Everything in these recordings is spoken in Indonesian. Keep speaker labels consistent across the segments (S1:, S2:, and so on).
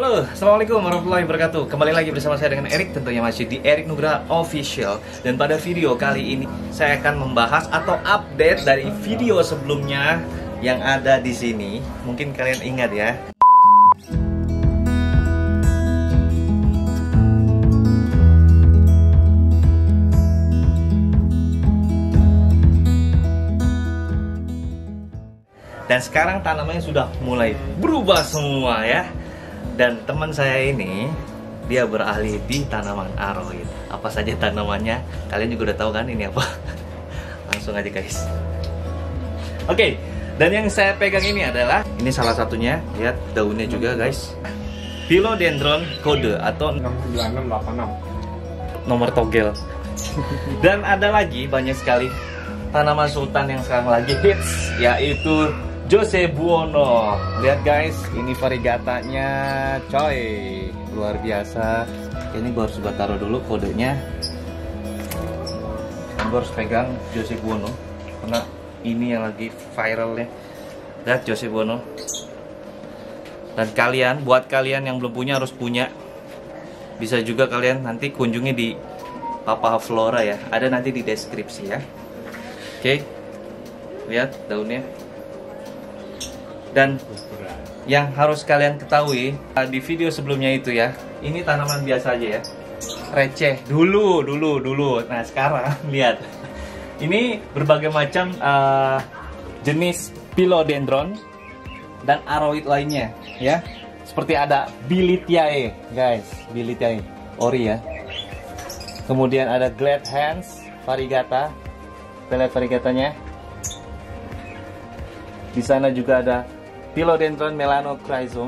S1: Halo, assalamualaikum warahmatullahi wabarakatuh. Kembali lagi bersama saya dengan Erik, tentunya masih di Erik Nugraha Official. Dan pada video kali ini saya akan membahas atau update dari video sebelumnya yang ada di sini. Mungkin kalian ingat ya. Dan sekarang tanamannya sudah mulai berubah semua ya. Dan teman saya ini, dia beralih di tanaman aroid. Apa saja tanamannya? Kalian juga udah tahu kan ini apa? Langsung aja guys. Oke, dan yang saya pegang ini adalah, ini salah satunya. Lihat daunnya juga guys. Philodendron kode atau
S2: 69686
S1: nomor togel. Dan ada lagi banyak sekali tanaman sultan yang sekarang lagi hits, yaitu Jose Buono. Lihat guys, ini variegatanya coy, luar biasa. Ini gue harus taruh dulu kodenya. Dan gue harus pegang Jose Buono karena ini yang lagi viral ya. Lihat Jose Buono. Dan kalian, buat kalian yang belum punya harus punya. Bisa juga kalian nanti kunjungi di Papa Flora ya. Ada nanti di deskripsi ya. Oke, lihat daunnya. Dan yang harus kalian ketahui di video sebelumnya itu ya, ini tanaman biasa aja ya, receh dulu. Nah sekarang lihat, ini berbagai macam jenis philodendron dan aroid lainnya ya. Seperti ada Bilithiae guys, Bilithiae ori ya. Kemudian ada Glad Hands variegata. Kita lihat variegatanya. Di sana juga ada Philodendron melanochrysum.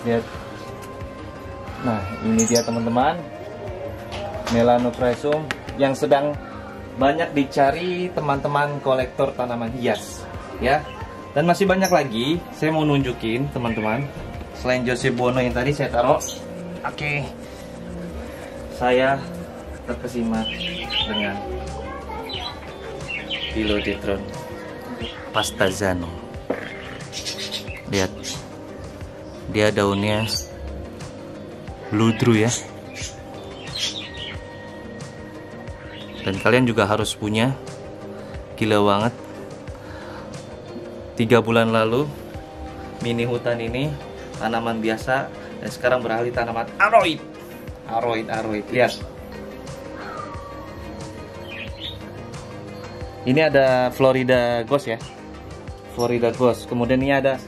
S1: Lihat. Nah, ini dia teman-teman. Melanochrysum yang sedang banyak dicari teman-teman kolektor tanaman hias, ya. Dan masih banyak lagi. Saya mau nunjukin teman-teman. Selain Jose Buono yang tadi saya taruh. Oke. Saya terkesima dengan Philodendron Pastazano. Lihat, dia daunnya ludru ya. Dan kalian juga harus punya. Gila banget. 3 bulan lalu mini hutan ini tanaman biasa, dan sekarang beralih tanaman aroid. Aroid. Lihat. Ini ada Florida Ghost ya. Florida Ghost. Kemudian ini ada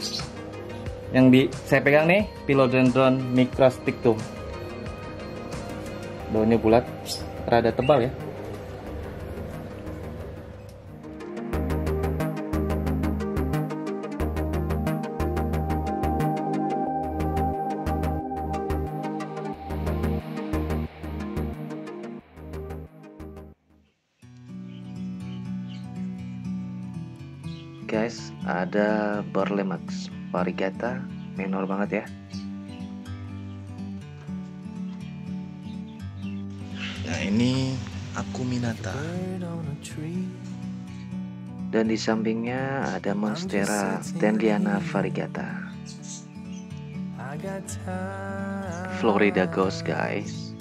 S1: yang saya pegang nih, Philodendron microstictum. Daunnya bulat, rada tebal ya. Guys, ada Borlemax variegata, menor banget ya. Nah, ini Acuminata. Dan di sampingnya ada Monstera tendiana variegata. Florida Ghost guys.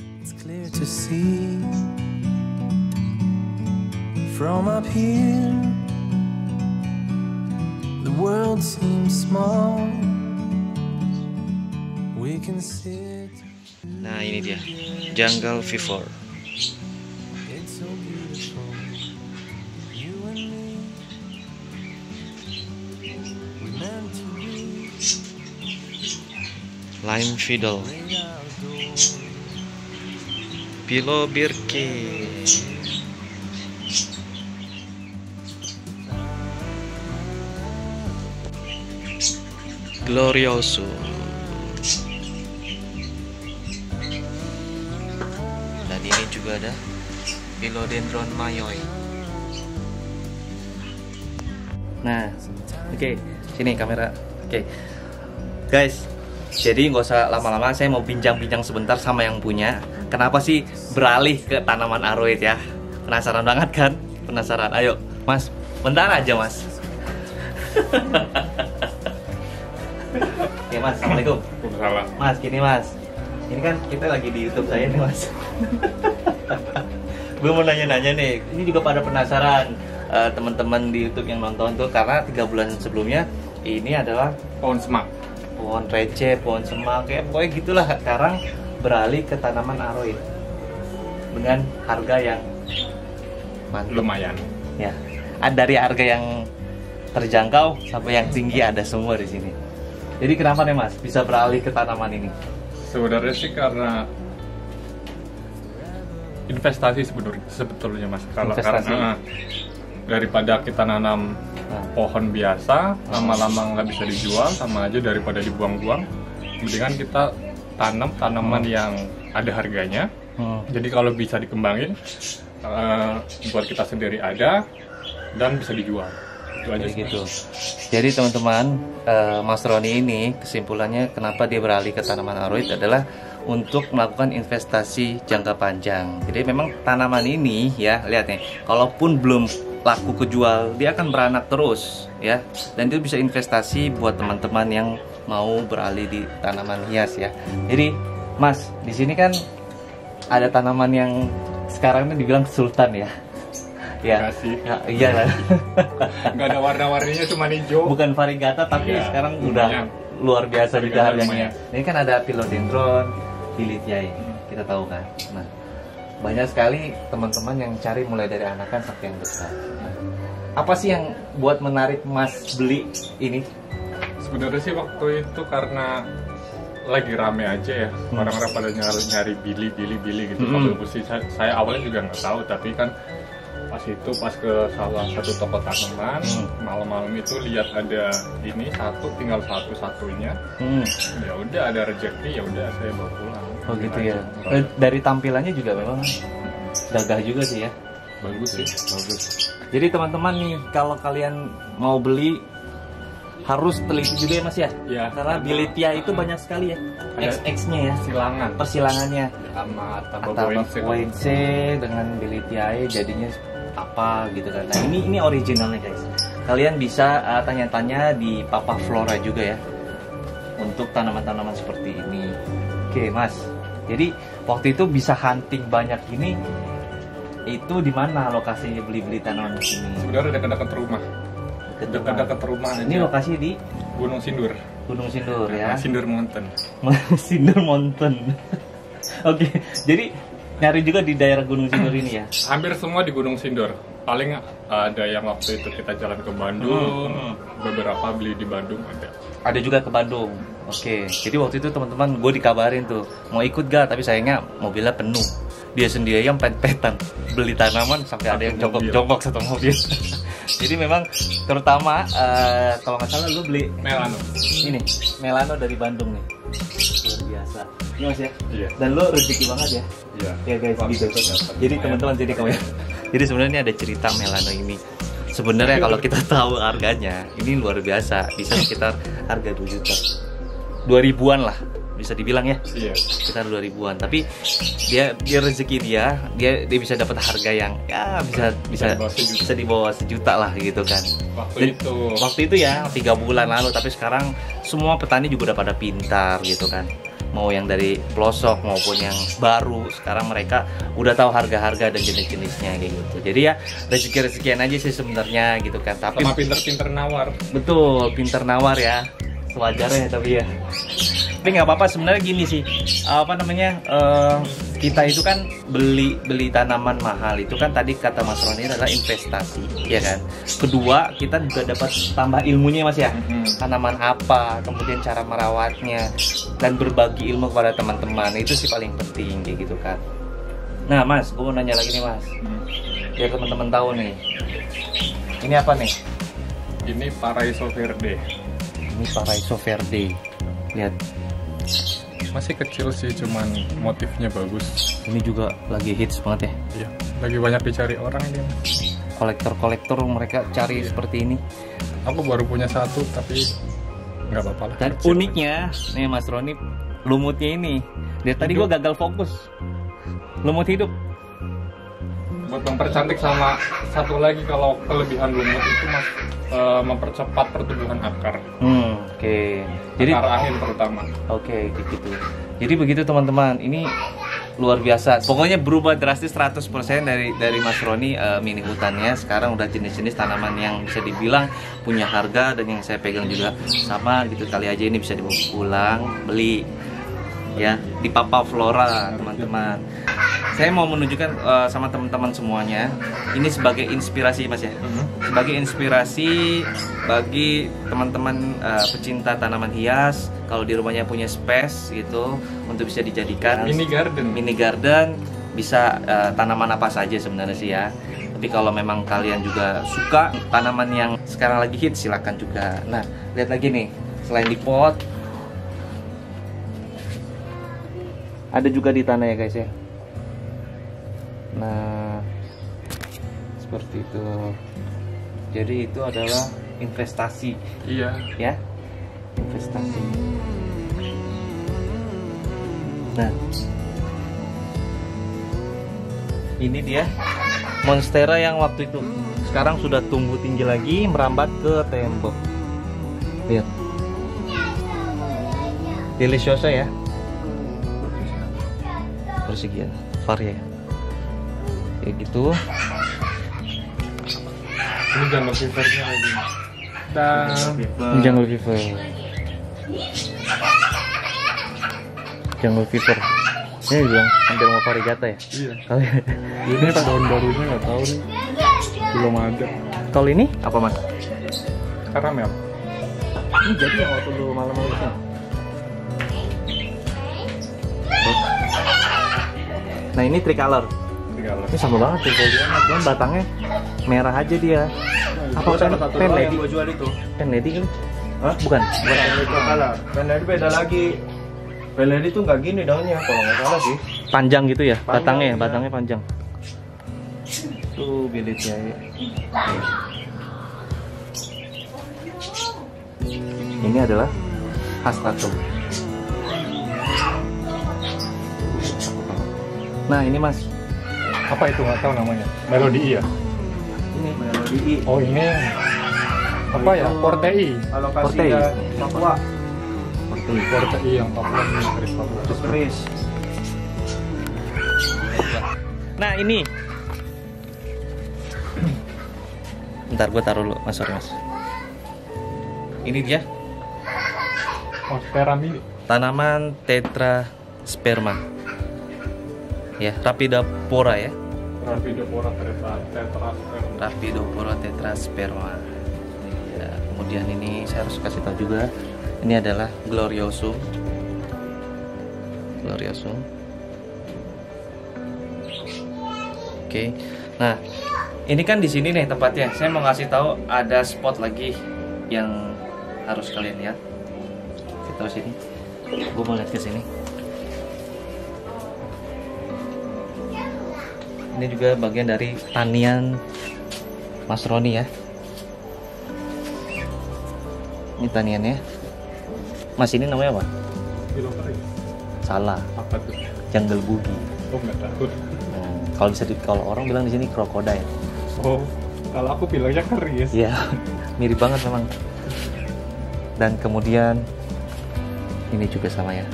S1: From up here the world seems small. We can sit. Nah, ini dia Jungle Fever. It's so beautiful. You and me. We meant to be. Lime Fiddle. Pilo Birke. Glorioso. Dan ini juga ada Philodendron mayoi. Nah, oke, sini kamera. Oke, guys, jadi nggak usah lama-lama. Saya mau bincang-bincang sebentar sama yang punya. Kenapa sih beralih ke tanaman aroid ya? Penasaran banget kan? Penasaran? Ayo, Mas, bentar aja Mas. Ya Mas, Assalamualaikum.
S2: Salah.
S1: Mas, gini Mas. Ini kan kita lagi di YouTube saya nih Mas. Gue mau nanya-nanya nih. Ini juga pada penasaran teman-teman di YouTube yang nonton tuh, karena 3 bulan sebelumnya ini adalah
S2: Pohon semak.
S1: pohon receh, pohon semak, kayak pokoknya gitulah. Sekarang beralih ke tanaman aroid dengan harga yang mantap.
S2: Lumayan.
S1: Ya, dari harga yang terjangkau sampai yang tinggi ada semua di sini. Jadi kenapa nih Mas bisa beralih ke tanaman ini?
S2: Sebenarnya sih karena investasi sebetulnya Mas.
S1: Investasi.
S2: Karena daripada kita nanam pohon biasa, lama-lama nggak bisa dijual, sama aja daripada dibuang-buang. Mendingan kita tanam tanaman yang ada harganya. Jadi kalau bisa dikembangin, buat kita sendiri ada dan bisa dijual. Itu aja sih.
S1: Gitu. Jadi teman-teman, Mas Roni ini kesimpulannya kenapa dia beralih ke tanaman aroid adalah untuk melakukan investasi jangka panjang. Jadi memang tanaman ini ya, lihat nih, kalaupun belum laku kejual, dia akan beranak terus ya. Dan itu bisa investasi buat teman-teman yang mau beralih di tanaman hias ya. Jadi Mas, di sini kan ada tanaman yang sekarang ini dibilang sultan ya. Ya, iya lah.
S2: Nggak ada warna-warninya, cuma hijau.
S1: Bukan variegata tapi
S2: Ya,
S1: sekarang
S2: lumayan.
S1: udah luar biasa juga harganya.
S2: Lumayan.
S1: Ini kan ada philodendron, Pilitiae, kita tahu kan. Nah, banyak sekali teman-teman yang cari mulai dari anakan sampai yang besar. Nah, apa sih yang buat menarik Mas beli ini?
S2: Sebenarnya sih waktu itu karena lagi rame aja ya, orang-orang pada nyari bili gitu. Kalau sih saya awalnya juga nggak tahu, tapi kan pas ke salah satu toko tanaman, malam-malam itu lihat ada ini tinggal satunya. Ya udah, ada rezeki, ya udah saya bawa pulang.
S1: Oh gitu ya. Dari tampilannya juga memang gagah juga sih ya.
S2: Bagus sih, bagus.
S1: Jadi teman-teman nih, kalau kalian mau beli harus teliti juga ya Mas ya.
S2: Ya,
S1: karena Pilitiae itu banyak sekali ya. XX-nya ya. Persilangannya.
S2: Sama
S1: Atabacoense dengan Pilitiae jadinya apa gitu kan. Nah, ini originalnya guys. Kalian bisa tanya-tanya di Papa Flora juga ya untuk tanaman-tanaman seperti ini. Oke Mas, jadi waktu itu bisa hunting banyak ini, itu di mana lokasinya beli tanaman di sini?
S2: Sebenarnya dekat-dekat rumah. Dekat-dekat rumah aja.
S1: Ini lokasi di
S2: Gunung Sindur.
S1: Gunung Sindur ya.
S2: Sindur Mountain.
S1: Sindur Mountain. Oke, jadi nyari juga di daerah Gunung Sindur ini ya?
S2: Hampir semua di Gunung Sindur. Paling ada yang waktu itu kita jalan ke Bandung, beberapa beli di Bandung ada.
S1: Ada juga ke Bandung. Oke, jadi waktu itu teman-teman gue dikabarin tuh mau ikut gak, tapi sayangnya mobilnya penuh. Dia sendiri yang pet-petan beli tanaman sampai ada yang jongkok-jongkok satu mobil. Jadi memang terutama kalau nggak salah lu beli
S2: Melano.
S1: Ini Melano dari Bandung nih. Luar biasa. Ini Mas ya?
S2: Iya.
S1: Dan lu rezeki banget ya?
S2: Iya.
S1: Ya guys gitu. Jadi teman-teman jadi kamu ya. Jadi sebenarnya ini ada cerita Melano ini. Sebenarnya kalau kita tahu harganya, ini luar biasa. Bisa sekitar harga 2 juta. 2000-an lah bisa dibilang ya.
S2: Iya.
S1: Sekitar 2000-an. Tapi dia rezeki dia bisa dapat harga yang ya bisa di bawah sejuta lah gitu kan. Waktu itu ya 3 bulan lalu, tapi sekarang semua petani juga udah pada pintar gitu kan. Mau yang dari pelosok maupun yang baru, sekarang mereka udah tahu harga-harga dan jenis-jenisnya kayak gitu. Jadi ya rezeki-rezekian aja sih sebenarnya gitu kan. Tapi
S2: sama pinter-pinter nawar.
S1: Betul, pinter nawar ya. Sewajarnya tapi ya. Tapi nggak apa-apa sebenarnya gini sih. Kita itu kan beli tanaman mahal itu kan tadi kata Mas Roni adalah investasi, ya kan. Kedua, kita juga dapat tambah ilmunya Mas ya. Tanaman apa, kemudian cara merawatnya dan berbagi ilmu kepada teman-teman, itu sih paling penting kayak gitu kan. Nah Mas, gue mau nanya lagi nih Mas, biar teman-teman tahu nih. Ini apa nih?
S2: Ini Paraiso Verde.
S1: Ini Paraiso Verde. Lihat.
S2: Masih kecil sih, cuman motifnya bagus.
S1: Ini juga lagi hits banget ya.
S2: Iya, lagi banyak dicari orang ini.
S1: Kolektor-kolektor mereka cari seperti ini.
S2: Aku baru punya satu, tapi nggak apa-apa lah.
S1: Dan uniknya, nih Mas Roni, lumutnya ini. Dari tadi gue gagal fokus. Lumut hidup.
S2: buat mempercantik, sama satu lagi kalau kelebihan lumut itu mas mempercepat pertumbuhan akar.
S1: Oke. Jadi
S2: akar angin terutama.
S1: Oke, gitu. Jadi begitu teman-teman. Ini luar biasa. Pokoknya berubah drastis 100% dari Mas Roni mini hutannya. Sekarang udah jenis-jenis tanaman yang bisa dibilang punya harga, dan yang saya pegang juga sama gitu. Kali aja ini bisa dibawa pulang, beli ya di Papa Flora, teman-teman. Saya mau menunjukkan sama teman-teman semuanya, ini sebagai inspirasi Mas ya. Sebagai inspirasi bagi teman-teman pecinta tanaman hias, kalau di rumahnya punya space gitu untuk bisa dijadikan mini garden, bisa tanaman apa saja sebenarnya sih ya. Tapi kalau memang kalian juga suka tanaman yang sekarang lagi hit, silakan juga. Nah, lihat lagi nih, selain di pot, ada juga di tanah ya guys ya. Nah, seperti itu. Jadi itu adalah investasi.
S2: Iya.
S1: Ya, investasi. Nah, ini dia monstera yang waktu itu. Sekarang sudah tumbuh tinggi lagi, merambat ke tembok. Lihat, deliciosa ya. Persegian varia kayak gitu.
S2: Ini jungle fevernya lagi.
S1: Ini jungle fever. Jungle fever. Ini bilang hampir mau varigata ya?
S2: Iya. Ini tahun barunya nggak tahu nih. Belum ada.
S1: Kalau ini apa Mas?
S2: Karamel.
S1: Ini jadi yang waktu dulu malam-malam itu. Nah ini tricolor. Ini sama banget tuh kalau dia, cuman batangnya merah aja dia. Apa pen lady?
S3: Yang gua jual itu.
S1: Pen lady kan? Hah? Bukan.
S3: Salah. Pen lady beda lagi. Pen lady tuh nggak gini daunnya, kalau nggak salah sih.
S1: Panjang gitu ya,
S3: Panjang,
S1: batangnya ya,
S3: iya.
S1: batangnya panjang. Tuh bilitnya. Ini adalah hastatum. Nah ini Mas,
S2: Apa itu, nggak tahu namanya? Melodi ya?
S3: Ini melodi.
S2: Oh ini apa ya? Portei.
S3: Kalau
S1: Portei.
S3: kasih Papua,
S2: Portei yang Papua ini keris Papua.
S3: keris.
S1: nah ini. Bentar gue taruh dulu Mas, sorry Mas. Ini dia
S2: Oh, piramid.
S1: tanaman tetrasperma. Ya, Rapidopora ya.
S2: Rapidopora tetrasperma.
S1: Rapidopora tetrasperma. Ya, kemudian ini saya harus kasih tahu juga, ini adalah Gloriosum. Gloriosum. Oke. Nah, ini kan di sini nih tempatnya. Saya mau ngasih tahu ada spot lagi yang harus kalian lihat. Kita tahu sini. Gue mau lihat ke sini. Ini juga bagian dari tanian Mas Roni ya. Ini taniannya. Mas ini namanya apa?
S2: Kiloperi.
S1: Salah,
S2: Apa tuh?
S1: jungle boogie.
S2: Oh nggak tahu.
S1: Kalau bisa kalau orang bilang di sini krokodil.
S2: Oh, kalau aku bilangnya keris.
S1: Iya, mirip banget memang. Dan kemudian ini juga sama ya.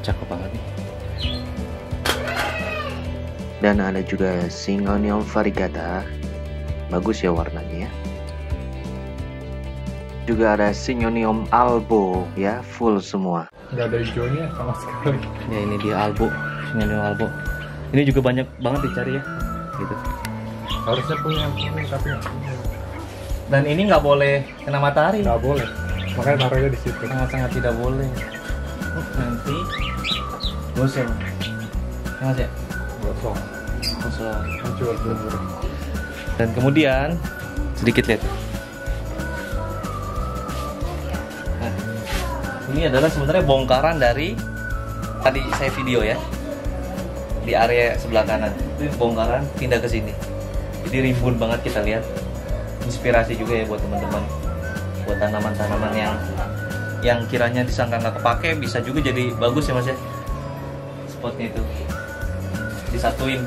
S1: Cakep banget nih.
S4: Dan ada juga Syngonium variegata, bagus ya warnanya ya. Juga ada Syngonium albo ya, full semua.
S2: Nggak ada hijaunya sama sekali.
S1: Ya ini dia albo, Syngonium albo. Ini juga banyak banget dicari ya, gitu.
S2: Harusnya punya ini tapi nggak punya.
S1: Dan ini nggak boleh kena matahari.
S2: Nggak boleh. Makanya taruhnya di situ.
S1: Sangat-sangat tidak boleh. Nanti gosong. Ya Mas ya?
S2: Gosong.
S1: Gosong.
S2: Hancur dulu.
S1: Dan kemudian sedikit lihat. Nah, ini adalah sebenarnya bongkaran dari tadi saya video ya, di area sebelah kanan itu bongkaran pindah ke sini. Jadi rimbun banget kita lihat. Inspirasi juga ya buat teman-teman, buat tanaman-tanaman yang kiranya disangka nggak kepake bisa juga jadi bagus ya Mas ya. Spotnya itu disatuin.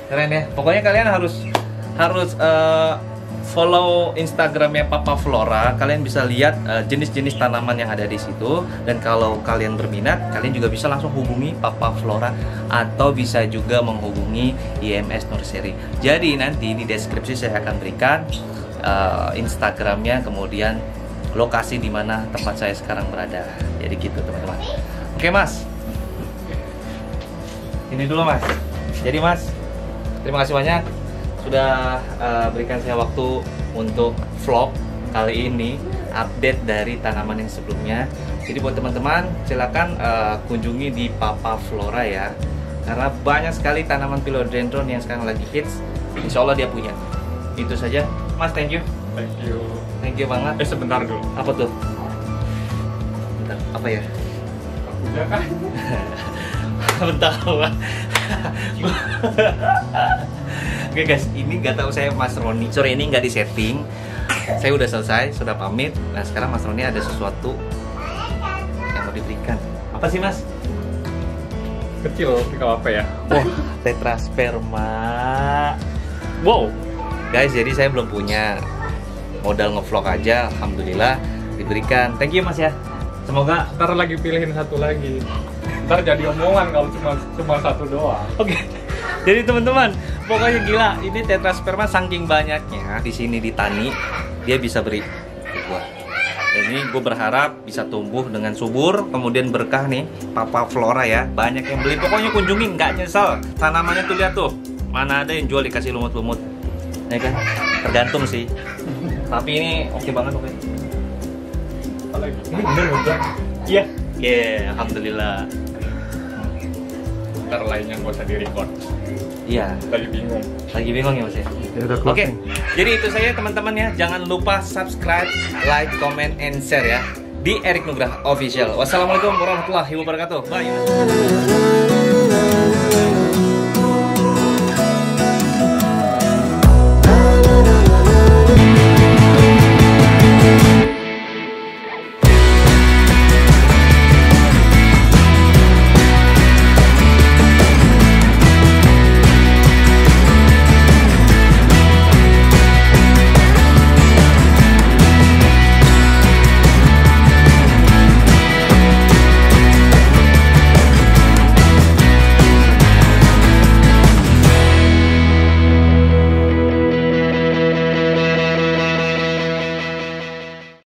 S1: Keren ya. Pokoknya kalian harus follow Instagramnya Papa Flora. Kalian bisa lihat jenis-jenis tanaman yang ada di situ. Dan kalau kalian berminat, kalian juga bisa langsung hubungi Papa Flora atau bisa juga menghubungi IMS Nursery. Jadi nanti di deskripsi saya akan berikan Instagramnya, kemudian lokasi di mana tempat saya sekarang berada. Jadi gitu teman-teman. Oke Mas. Ini dulu Mas. Jadi Mas, terima kasih banyak sudah berikan saya waktu untuk vlog kali ini, update dari tanaman yang sebelumnya. Jadi buat teman-teman silakan kunjungi di Papa Flora ya, karena banyak sekali tanaman philodendron yang sekarang lagi hits. Insya Allah dia punya. Itu saja Mas, thank you. Thank you banget.
S2: Sebentar dulu.
S1: Apa tuh? Bentar, apa ya?
S2: Udah kan?
S1: Bentar Mas. Oke guys, ini gak tahu saya Mas Roni. Sore ini nggak disetting. Saya udah selesai, sudah pamit. Nah sekarang Mas Roni ada sesuatu yang mau diberikan. Apa sih Mas?
S2: Kecil, apa ya?
S1: Wah, tetrasperma. Wow, guys, jadi saya belum punya, modal ngevlog aja, alhamdulillah diberikan. Thank you Mas ya. Semoga
S2: Ntar lagi pilihin satu lagi. Ntar jadi omongan kalau cuma satu doang.
S1: Oke. Jadi teman-teman, pokoknya gila, ini tetrasperma saking banyaknya di sini di Tani, dia bisa beri ke gua. Jadi gue berharap bisa tumbuh dengan subur, kemudian berkah nih Papa Flora ya. Banyak yang beli, pokoknya kunjungin, nggak nyesel. Tanamannya tuh lihat tuh, mana ada yang jual dikasih lumut-lumut, ya kan? Tergantung sih. Tapi ini oke banget oke.
S2: Ini bener udah.
S1: Iya. Yeah, alhamdulillah.
S2: Ntar lainnya gak usah di-record.
S1: Iya.
S2: Lagi bingung
S1: Ya Mas ya. Oke, jadi itu saja teman-teman ya. Jangan lupa subscribe, like, comment, and share ya di Erik Nugraha Official. Wassalamualaikum warahmatullahi wabarakatuh. Bye.